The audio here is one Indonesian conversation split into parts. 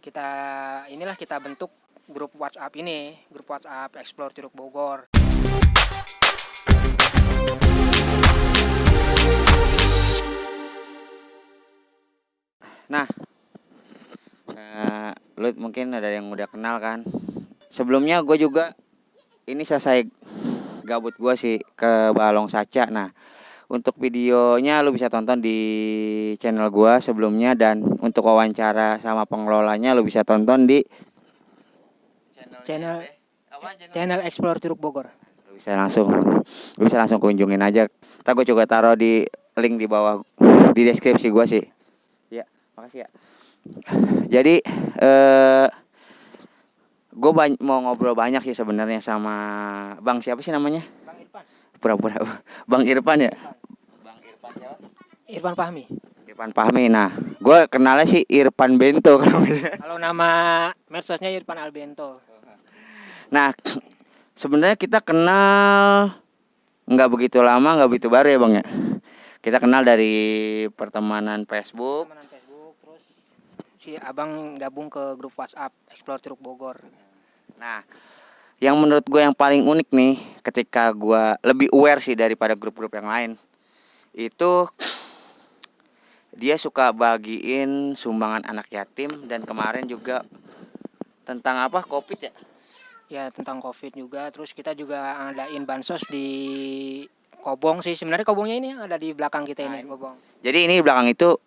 kita bentuk grup WhatsApp ini, grup WhatsApp Explore Curug Bogor. Nah, lu mungkin ada yang udah kenal kan. Sebelumnya gue juga ini selesai gabut gue sih ke Balong Saca. Nah, untuk videonya lu bisa tonton di channel gue sebelumnya, dan untuk wawancara sama pengelolanya lu bisa tonton di Channel Explore Curug Bogor. Lu bisa langsung kunjungin aja. Ntar gue juga taruh di link di bawah di deskripsi gue sih. Ya, makasih ya. Jadi gue mau ngobrol banyak sih sebenarnya sama Bang, siapa sih namanya? Bang Irfan. Pura-pura Bang Irfan ya? Bang Irfan siapa? Irfan Fahmi. Irfan Fahmi. Nah, gue kenalnya sih Irfan Bento Kalau nama medsosnya Irfan Albento. Nah, sebenarnya kita kenal nggak begitu lama, nggak begitu baru ya Bang ya. Kita kenal dari pertemanan Facebook. Terus si abang gabung ke grup WhatsApp Explore Curug Bogor. Nah, yang menurut gue yang paling unik nih, ketika gue lebih aware sih daripada grup-grup yang lain, itu dia suka bagiin sumbangan anak yatim, dan kemarin juga tentang apa, COVID ya? Ya, tentang COVID juga. Terus kita juga ngadain bansos di Kobong sih. Sebenarnya Kobongnya ini yang ada di belakang kita ini, Kobong. Jadi ini di belakang itu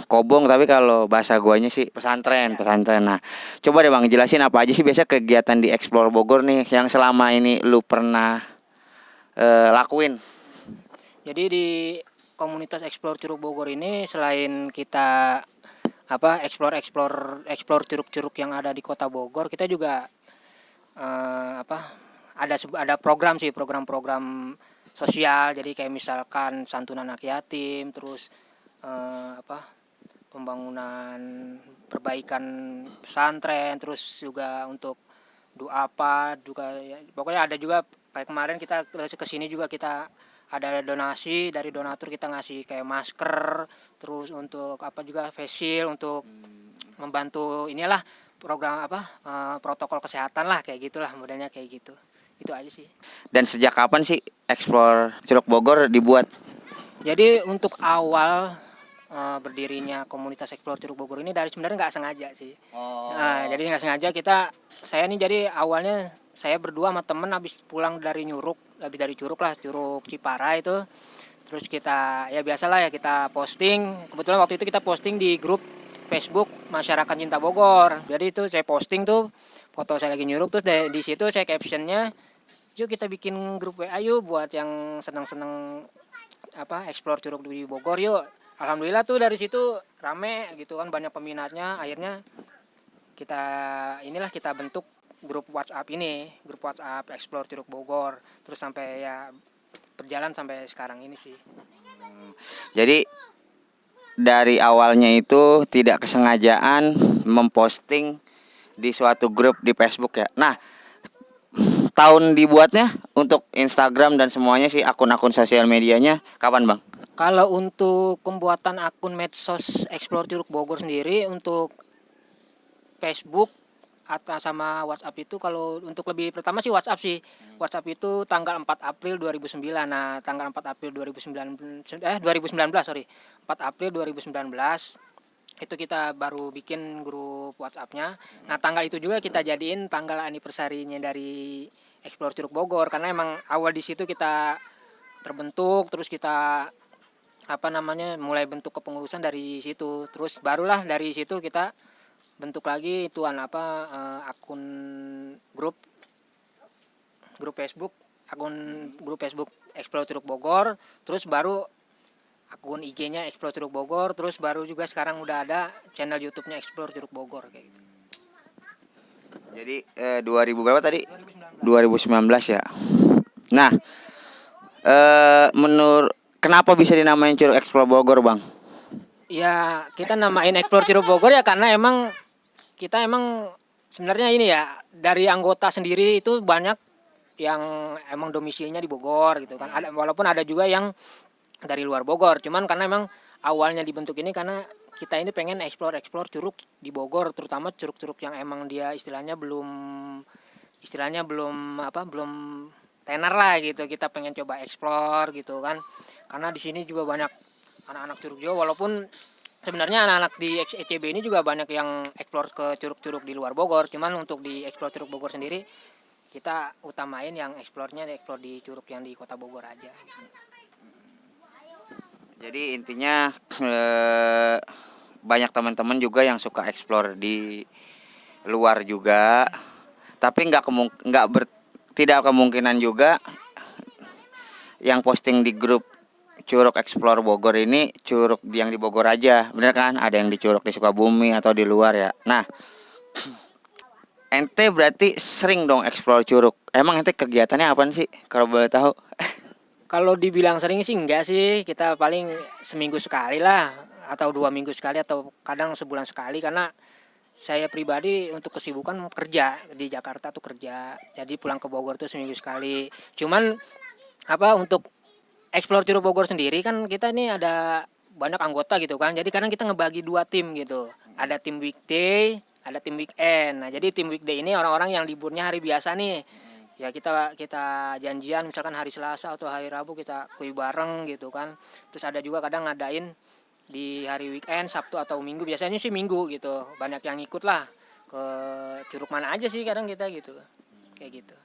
Kobong, tapi kalau bahasa guanya sih pesantren. Nah, coba deh Bang jelasin apa aja sih biasa kegiatan di Explore Bogor nih yang selama ini lu pernah lakuin. Jadi di komunitas Explore Curug Bogor ini selain kita explore curug-curug yang ada di Kota Bogor, kita juga ada program sosial. Jadi kayak misalkan santunan anak yatim, terus pembangunan perbaikan pesantren, terus juga untuk juga ya, pokoknya ada juga kayak kemarin kita kesini juga kita ada donasi dari donatur, kita ngasih kayak masker, terus untuk juga face shield untuk membantu inilah program protokol kesehatan lah, kayak gitulah modelnya kayak gitu. Itu aja sih. Dan sejak kapan sih Explore Curug Bogor dibuat? Jadi untuk awal berdirinya komunitas Explore Curug Bogor ini dari sebenarnya nggak sengaja sih. Nah, jadi nggak sengaja saya nih, jadi awalnya saya berdua sama temen habis pulang dari Curug Cipara itu. Terus kita ya biasalah ya kita posting. Kebetulan waktu itu kita posting di grup Facebook Masyarakat Cinta Bogor. Jadi itu saya posting tuh foto saya lagi nyuruk, terus di situ saya captionnya, yuk kita bikin grup WA yuk buat yang senang-senang explore curug di Bogor yuk. Alhamdulillah tuh dari situ rame gitu kan, banyak peminatnya. Akhirnya kita bentuk grup WhatsApp ini, grup WhatsApp Explore Curug Bogor. Terus sampai ya berjalan sampai sekarang ini sih. Jadi dari awalnya itu tidak kesengajaan memposting di suatu grup di Facebook ya. Nah, tahun dibuatnya untuk Instagram dan semuanya sih, akun-akun sosial medianya kapan Bang? Kalau untuk pembuatan akun medsos Explore Curug Bogor sendiri, untuk Facebook atau sama WhatsApp itu, kalau untuk lebih pertama sih WhatsApp sih. WhatsApp itu tanggal 4 April 2009. Nah, tanggal 4 April 2019 4 April 2019 itu kita baru bikin grup WhatsApp-nya. Nah, tanggal itu juga kita jadiin tanggal anniversary-nya dari Explore Curug Bogor, karena emang awal di situ kita terbentuk, terus kita mulai bentuk kepengurusan dari situ. Terus barulah dari situ kita bentuk lagi akun grup Facebook, grup Facebook Explore Curug Bogor, terus baru akun IG-nya Explore Curug Bogor, terus baru juga sekarang udah ada channel YouTube-nya Explore Curug Bogor kayak gitu. Jadi 2000 berapa tadi? 2019 ya. Nah, kenapa bisa dinamain Curug Explore Bogor, Bang? Ya, kita namain Explore Curug Bogor ya karena kita sebenarnya ini ya, dari anggota sendiri itu banyak yang emang domisilinya di Bogor gitu kan. Walaupun ada juga yang dari luar Bogor. Cuman karena emang awalnya dibentuk ini karena kita ini pengen explore curug di Bogor, terutama curug-curug yang emang dia belum tenar lah gitu. Kita pengen coba explore gitu kan. Karena di sini juga banyak anak-anak curug juga, walaupun sebenarnya anak-anak di ECB ini juga banyak yang explore ke curug-curug di luar Bogor. Cuman untuk di explore curug Bogor sendiri kita utamain yang explore-nya explore di curug yang di Kota Bogor aja. Jadi intinya banyak teman-teman juga yang suka explore di luar juga, tapi tidak kemungkinan juga yang posting di grup Curug Explore Bogor ini curug yang di Bogor aja, bener kan? Ada yang di curug di Sukabumi atau di luar ya. Nah, ente berarti sering dong explore curug. Emang ente kegiatannya apaan sih kalau boleh tahu? Kalau dibilang sering sih enggak sih, kita paling seminggu sekali lah, atau 2 minggu sekali, atau kadang sebulan sekali, karena saya pribadi untuk kesibukan kerja di Jakarta tuh kerja, jadi pulang ke Bogor tuh seminggu sekali. Cuman untuk explore Curug Bogor sendiri kan kita ini ada banyak anggota gitu kan, jadi kadang kita ngebagi 2 tim gitu, ada tim weekday, ada tim weekend. Nah jadi tim weekday ini orang-orang yang liburnya hari biasa nih, ya kita janjian misalkan hari Selasa atau hari Rabu kita kuy bareng gitu kan. Terus ada juga kadang ngadain di hari weekend, Sabtu atau Minggu, biasanya sih Minggu gitu, banyak yang ikut lah ke curug mana aja sih kadang kita gitu, kayak gitu.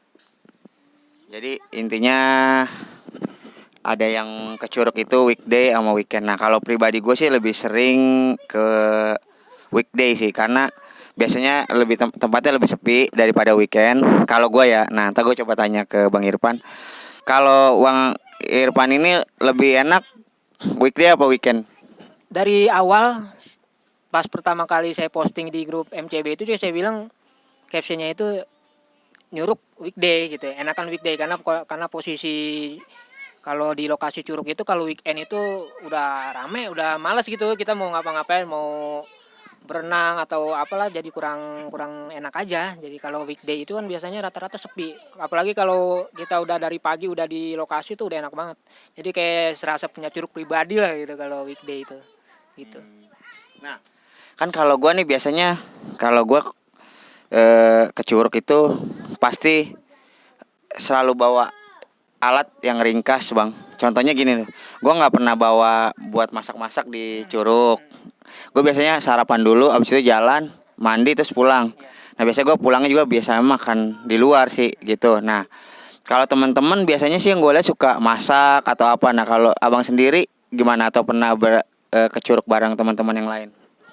Jadi intinya ada yang ke curug itu weekday sama weekend. Nah kalau pribadi gue sih lebih sering ke weekday sih, karena biasanya tempatnya lebih sepi daripada weekend. Kalau gue ya, nah ntar gue coba tanya ke Bang Irfan. Kalau Bang Irfan ini lebih enak weekday apa weekend? Dari awal pas pertama kali saya posting di grup MCB itu juga saya bilang captionnya itu nyuruk weekday gitu ya, enakan weekday karena posisi kalau di lokasi curug itu kalau weekend itu udah rame, udah males gitu kita mau ngapa-ngapain, mau berenang atau apalah, jadi kurang enak aja. Jadi kalau weekday itu kan biasanya rata-rata sepi, apalagi kalau kita udah dari pagi udah di lokasi tuh udah enak banget, jadi kayak serasa punya curug pribadi lah gitu kalau weekday itu gitu. Nah kan kalau gue nih biasanya kalau gue ke curug itu pasti selalu bawa alat yang ringkas bang. Contohnya gini nih, gue nggak pernah bawa buat masak-masak di curug. Gue biasanya sarapan dulu, abis itu jalan, mandi terus pulang. Nah biasanya gue pulangnya juga biasa makan di luar sih gitu. Nah kalau teman-teman biasanya sih yang gue lihat suka masak atau apa. Nah kalau abang sendiri gimana, atau pernah ke curug bareng teman-teman yang lain?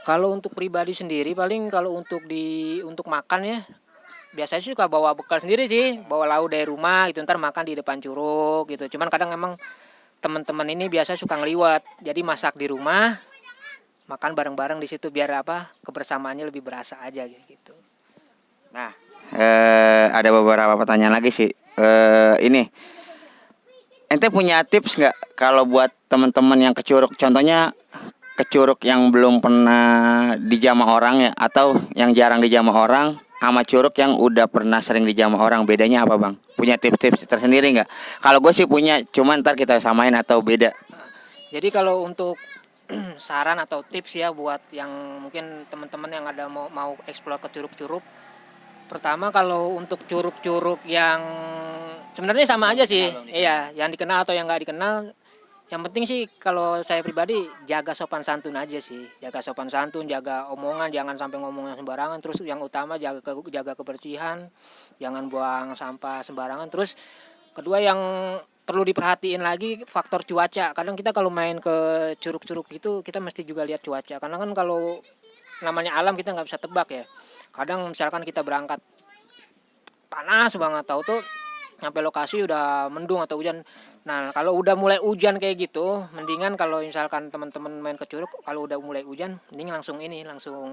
Kalau untuk pribadi sendiri paling kalau untuk makan ya biasanya sih suka bawa bekal sendiri sih, bawa lauk dari rumah gitu, ntar makan di depan curug gitu. Cuman kadang emang teman-teman ini biasa suka ngeliwat, jadi masak di rumah, makan bareng-bareng di situ biar kebersamaannya lebih berasa aja gitu. Nah ada beberapa pertanyaan lagi sih. Ini ente punya tips nggak kalau buat teman-teman yang ke curug, contohnya ke curug yang belum pernah dijamah orang ya, atau yang jarang dijamah orang, sama curug yang udah pernah sering dijamah orang, bedanya apa bang? Punya tips-tips tersendiri nggak? Kalau gue sih punya, cuman ntar kita samain atau beda. Jadi kalau untuk saran atau tips ya buat yang mungkin teman-teman yang ada mau explore ke curug-curug, pertama kalau untuk curug-curug yang sebenarnya sama aja sih, iya, yang dikenal atau yang nggak dikenal, yang penting sih kalau saya pribadi jaga sopan santun aja sih, jaga sopan santun, jaga omongan, jangan sampai ngomongnya sembarangan. Terus yang utama jaga kebersihan, jangan buang sampah sembarangan. Terus kedua yang perlu diperhatiin lagi faktor cuaca. Kadang kita kalau main ke curug-curug itu kita mesti juga lihat cuaca, karena kan kalau namanya alam kita nggak bisa tebak ya. Kadang misalkan kita berangkat panas banget, tahu tuh sampai lokasi udah mendung atau hujan. Nah kalau udah mulai hujan kayak gitu, mendingan kalau misalkan teman-teman main ke curug, kalau udah mulai hujan mending langsung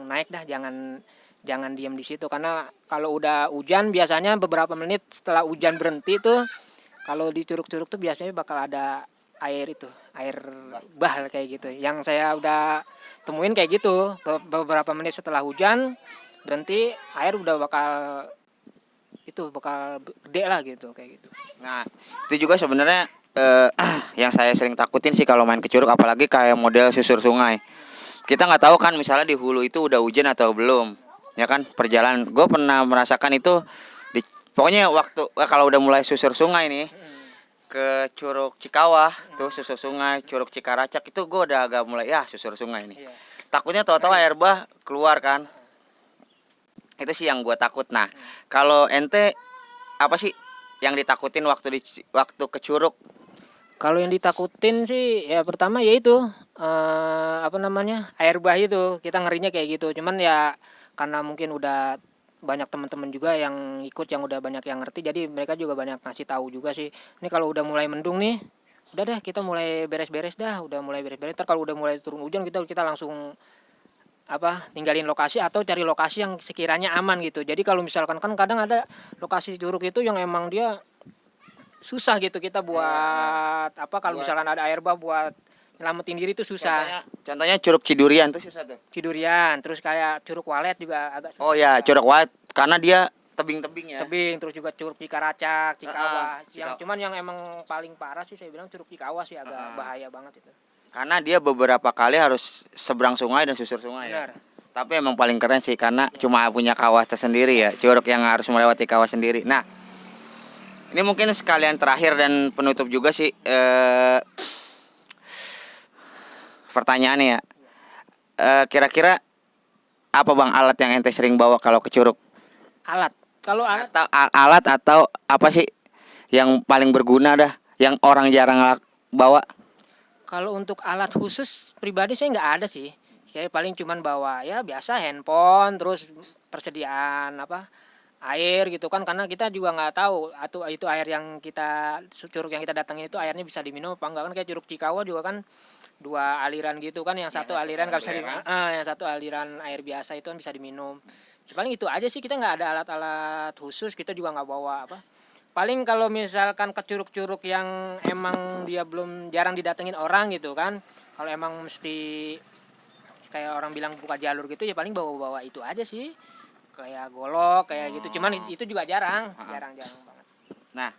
naik dah, jangan diam di situ. Karena kalau udah hujan biasanya beberapa menit setelah hujan berhenti tuh, kalau di curug-curug tuh biasanya bakal ada air bah kayak gitu. Yang saya udah temuin kayak gitu, beberapa menit setelah hujan berhenti, air udah bakal gede lah gitu, kayak gitu. Nah itu juga sebenarnya yang saya sering takutin sih kalau main ke curug, apalagi kayak model susur sungai. kita nggak tahu kan misalnya di hulu itu udah hujan atau belum, ya kan perjalanan. Gue pernah merasakan itu pokoknya waktu kalau udah mulai susur sungai nih ke Curug Cikawah tuh, susur sungai Curug Cikaracak itu gue udah agak mulai ya susur sungai nih. Iya. Takutnya tahu-tahu air bah keluar kan. Itu sih yang gue takut. Nah, kalau ente apa sih yang ditakutin waktu ke curug? Kalau yang ditakutin sih ya pertama yaitu apa namanya, air bah itu kita ngerinya kayak gitu. Cuman ya karena mungkin udah banyak teman-teman juga yang ikut, yang udah banyak yang ngerti, jadi mereka juga banyak ngasih tahu juga sih. Ini kalau udah mulai mendung nih, udah dah kita mulai beres-beres dah, udah mulai beres-beres. Ntar kalau udah mulai turun hujan kita langsung apa ninggalin lokasi atau cari lokasi yang sekiranya aman gitu. Jadi kalau misalkan kan kadang ada lokasi curug itu yang emang dia susah gitu kita buat apa kalau misalkan ada air bah buat nyelamatin diri itu susah. Contohnya Curug Cidurian tuh susah tuh. Cidurian, terus kayak Curug Walet juga agak susah. Oh ya, Curug Walet karena dia tebing-tebing ya. Tebing, terus juga Curug Cikaracak, Cikawah. Yang Cikawah. cuman yang emang paling parah sih saya bilang Curug Cikawah sih agak bahaya banget itu. Karena dia beberapa kali harus seberang sungai dan susur sungai. Benar. Ya. Tapi emang paling keren sih karena cuma punya kawah tersendiri ya, curug yang harus melewati kawah sendiri. Nah, ini mungkin sekalian terakhir dan penutup juga sih pertanyaannya ya. Kira-kira apa bang alat yang ente sering bawa kalau ke curug? Alat. Kalau alat Atau alat atau apa sih yang paling berguna dah, yang orang jarang bawa? Kalau untuk alat khusus pribadi saya nggak ada sih. Kayak paling cuman bawa ya biasa handphone, terus persediaan apa air gitu kan, karena kita juga nggak tahu atau itu air yang kita curug yang kita datangin itu airnya bisa diminum apa enggak kan. Kayak Curug Cikawah juga kan dua aliran gitu kan, yang satu aliran nggak bisa yang satu aliran air biasa itu kan bisa diminum. Paling itu aja sih, kita nggak ada alat-alat khusus, kita juga nggak bawa apa. Paling kalau misalkan ke curug-curug yang emang dia belum jarang didatengin orang gitu kan, kalau emang mesti kayak orang bilang buka jalur gitu ya paling bawa-bawa itu aja sih, kayak golok kayak gitu. Cuman itu juga jarang banget. Nah,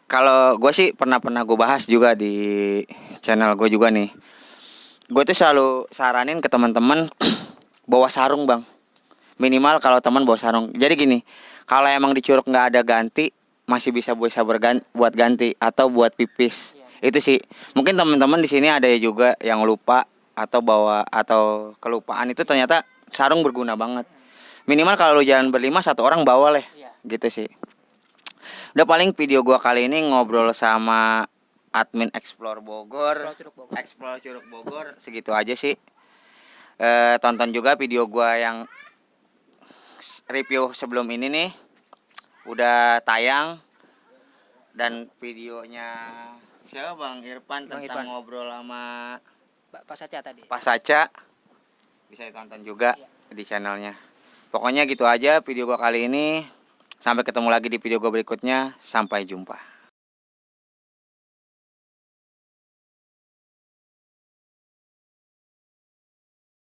kalau gue sih pernah gue bahas juga di channel gue juga nih. Gue tuh selalu saranin ke teman-teman bawa sarung bang. Minimal kalau teman bawa sarung. Jadi gini, kalau emang di curug nggak ada ganti, masih bisa buat ganti atau buat pipis. Iya. Itu sih. Mungkin teman-teman di sini ada juga yang lupa atau bawa atau kelupaan, itu ternyata sarung berguna banget. Minimal kalau lu jalan berlima, satu orang bawa lah. Iya. Gitu sih. Udah paling video gua kali ini ngobrol sama admin Explore Curug Bogor, segitu aja sih. Tonton juga video gua yang review sebelum ini nih, udah tayang. Dan videonya siapa Bang Irfan tentang ngobrol sama Pak Saca tadi. Pak Saca bisa ditonton juga di channelnya. Pokoknya gitu aja video gua kali ini. Sampai ketemu lagi di video gua berikutnya. Sampai jumpa.